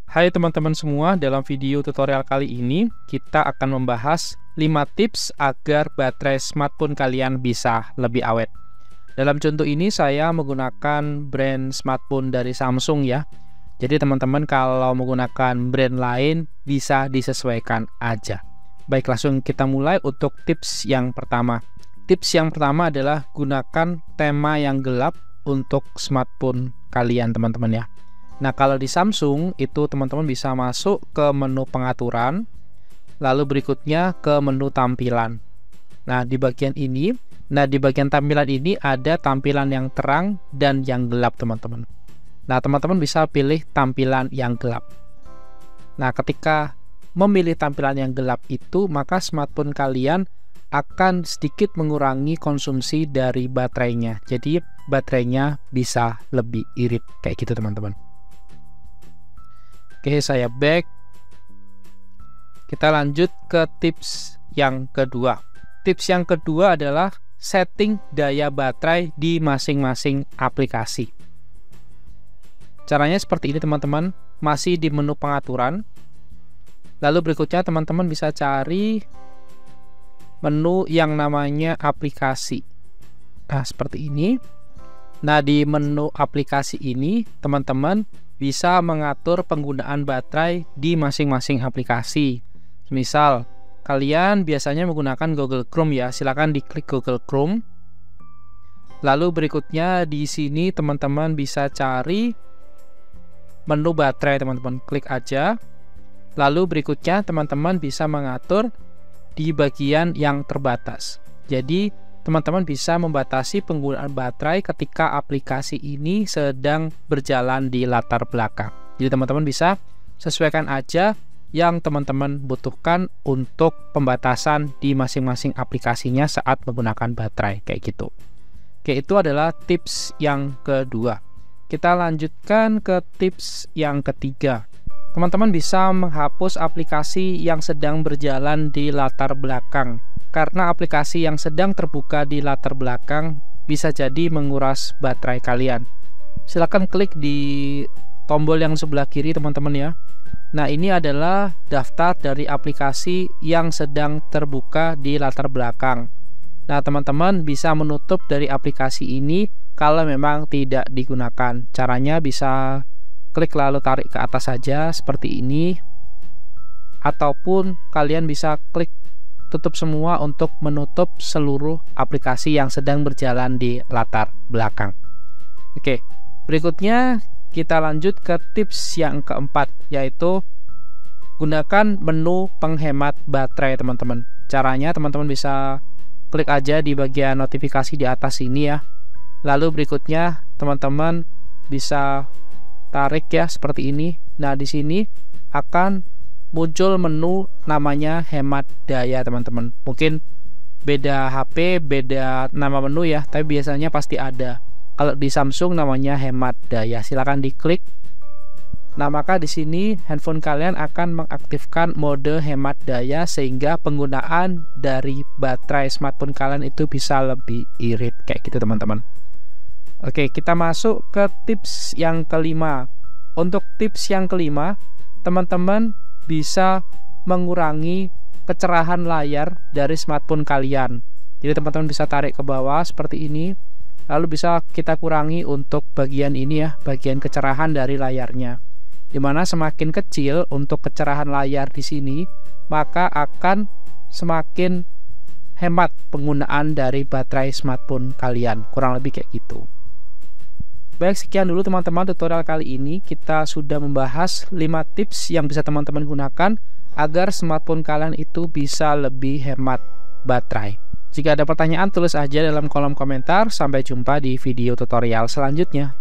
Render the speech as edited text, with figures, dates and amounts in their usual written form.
Hai teman-teman semua, dalam video tutorial kali ini kita akan membahas 5 tips agar baterai smartphone kalian bisa lebih awet. Dalam contoh ini saya menggunakan brand smartphone dari Samsung ya. Jadi teman-teman kalau menggunakan brand lain bisa disesuaikan aja. Baik, langsung kita mulai untuk tips yang pertama. Tips yang pertama adalah gunakan tema yang gelap untuk smartphone kalian teman-teman ya. Nah, kalau di Samsung itu teman-teman bisa masuk ke menu pengaturan, lalu berikutnya ke menu tampilan. Nah, di bagian tampilan ini ada tampilan yang terang dan yang gelap teman-teman. Nah, teman-teman bisa pilih tampilan yang gelap. Nah, ketika memilih tampilan yang gelap itu, maka smartphone kalian akan sedikit mengurangi konsumsi dari baterainya. Jadi, baterainya bisa lebih irit kayak gitu teman-teman. Oke, saya back. Kita lanjut ke tips yang kedua. Tips yang kedua adalah setting daya baterai di masing-masing aplikasi. Caranya seperti ini teman-teman. Masih di menu pengaturan. Lalu berikutnya teman-teman bisa cari menu yang namanya aplikasi. Nah, seperti ini. Nah, di menu aplikasi ini teman-teman bisa mengatur penggunaan baterai di masing-masing aplikasi. Misal, kalian biasanya menggunakan Google Chrome ya, silakan diklik Google Chrome. Lalu berikutnya di sini teman-teman bisa cari menu baterai teman-teman, klik aja. Lalu berikutnya teman-teman bisa mengatur di bagian yang terbatas. Jadi teman-teman bisa membatasi penggunaan baterai ketika aplikasi ini sedang berjalan di latar belakang. Jadi teman-teman bisa sesuaikan aja yang teman-teman butuhkan untuk pembatasan di masing-masing aplikasinya saat menggunakan baterai kayak gitu. Oke, itu adalah tips yang kedua. Kita lanjutkan ke tips yang ketiga. Teman-teman bisa menghapus aplikasi yang sedang berjalan di latar belakang. Karena aplikasi yang sedang terbuka di latar belakang bisa jadi menguras baterai kalian. Silakan klik di tombol yang sebelah kiri teman-teman ya. Nah, ini adalah daftar dari aplikasi yang sedang terbuka di latar belakang. Nah, teman-teman bisa menutup dari aplikasi ini kalau memang tidak digunakan. Caranya bisa klik lalu tarik ke atas saja seperti ini. Ataupun kalian bisa klik tutup semua untuk menutup seluruh aplikasi yang sedang berjalan di latar belakang. Oke, berikutnya kita lanjut ke tips yang keempat, yaitu gunakan menu penghemat baterai teman-teman. Caranya teman-teman bisa klik aja di bagian notifikasi di atas sini ya. Lalu berikutnya teman-teman bisa tarik ya seperti ini. Nah, di sini akan muncul menu namanya hemat daya teman-teman. Mungkin beda HP, beda nama menu ya, tapi biasanya pasti ada. Kalau di Samsung namanya hemat daya. Silakan diklik. Nah, maka di sini handphone kalian akan mengaktifkan mode hemat daya sehingga penggunaan dari baterai smartphone kalian itu bisa lebih irit kayak gitu teman-teman. Oke, kita masuk ke tips yang kelima. Untuk tips yang kelima, teman-teman bisa mengurangi kecerahan layar dari smartphone kalian. Jadi teman-teman bisa tarik ke bawah seperti ini. Lalu bisa kita kurangi untuk bagian ini ya, bagian kecerahan dari layarnya. Dimana semakin kecil untuk kecerahan layar di sini, maka akan semakin hemat penggunaan dari baterai smartphone kalian. Kurang lebih kayak gitu. Baik, sekian dulu teman-teman tutorial kali ini. Kita sudah membahas 5 tips yang bisa teman-teman gunakan agar smartphone kalian itu bisa lebih hemat baterai. Jika ada pertanyaan, tulis aja dalam kolom komentar. Sampai jumpa di video tutorial selanjutnya.